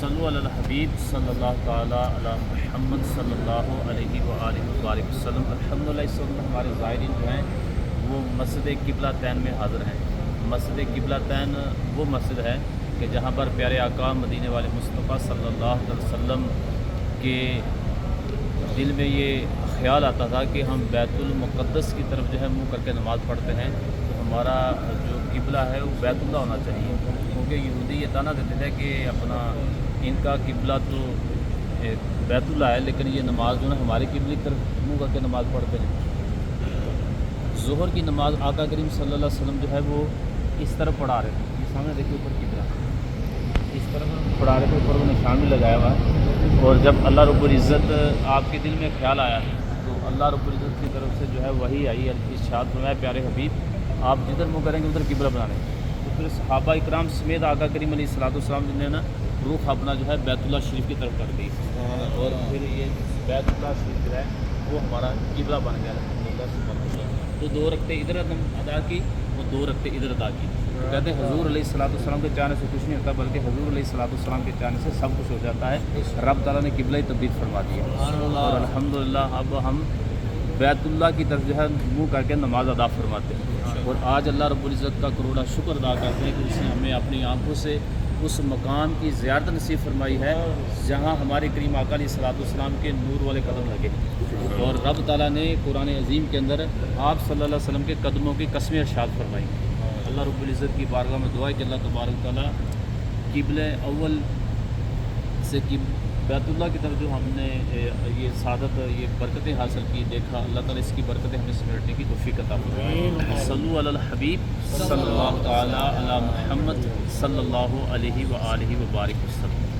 صلو علی الحبیب صلی اللہ تعالیٰ علی محمد صلی اللہ علیہ وآلہ وبارک وسلم۔ الحمدللہ اس وقت ہمارے زائرین جو ہیں وہ مسجد قبلہ تین میں حاضر ہیں۔ مسجد قبلہ تین وہ مسجد ہے کہ جہاں پر پیارے آقا مدینے والے مصطفیٰ صلی اللہ علیہ وسلم کے دل میں یہ خیال آتا تھا کہ ہم بیت المقدس کی طرف جو ہے منہ کر کے نماز پڑھتے ہیں تو ہمارا جو قبلہ ہے وہ بیت اللہ ہونا چاہیے، کیونکہ یہودی یہ تانا دیتے تھے کہ اپنا ان کا قبلہ تو بیت اللہ ہے، لیکن یہ نماز جو ہے ہمارے قبلے کی طرف منہ کر کے نماز پڑھتے ہیں۔ ظہر کی نماز آقا کریم صلی اللہ علیہ وسلم جو ہے وہ اس طرف پڑھا رہے تھے، یہ سامنے دیکھیے اوپر قبلہ اس طرف پڑھا رہے تھے، اوپر وہ نشان بھی لگایا ہوا ہے۔ اور جب اللہ رب العزت آپ کے دل میں خیال آیا تو اللہ رب العزت کی طرف سے جو ہے وہی آئی، ارشاد فرمایا پیارے حبیب آپ جدھر منہ کریں گے ادھر قبلہ بنانے۔ تو پھر صحابہ اکرام سمیت آقا کریم علیہ الصلوۃ والسلام نے نا رخ اپنا جو ہے بیت اللہ شریف کی طرف کر دی، اور پھر یہ بیت اللہ شریف جو ہے وہ ہمارا قبلہ بن گیا الحمدللہ۔ تو 2 رکعتیں ادھر ادا کی اور 2 رکعتیں ادھر ادا کی۔ تو کہتے ہیں حضور علیہ الصلوۃ والسلام کے چاہنے سے کچھ نہیں ہوتا، بلکہ حضور علیہ الصلوۃ والسلام کے چاہنے سے سب کچھ ہو جاتا ہے۔ رب تعالیٰ نے قبلہ تبدیل فرما دیا، اور الحمدللہ اب ہم بیت اللہ کی طرف جو ہے منہ کر کے نماز ادا فرماتے ہیں۔ اور آج اللہ رب العزت کا کروڑا شکر ادا کرتے ہیں کہ اس نے ہمیں اپنی آنکھوں سے اس مقام کی زیارت نصیب فرمائی ہے جہاں ہمارے کریم آقا علیہ الصلوۃ والسلام کے نور والے قدم لگے، اور رب تعالیٰ نے قرآن عظیم کے اندر آپ صلی اللہ علیہ وسلم کے قدموں کی قسمیں ارشاد فرمائی۔ اللہ رب العزت کی بارگاہ میں دعا ہے کہ اللہ تبارک تعالیٰ قبلہ اول سے بیت اللہ کی طرف جو ہم نے یہ سعادت یہ برکتیں حاصل کی دیکھا، اللہ تعالیٰ اس کی برکتیں ہمیں سمیٹنے کی توفیق عطا فرمائے۔ صلو علی الحبیب صلی اللہ تعالیٰ علی محمد صلی اللہ علیہ وآلہ وبارک وسلم۔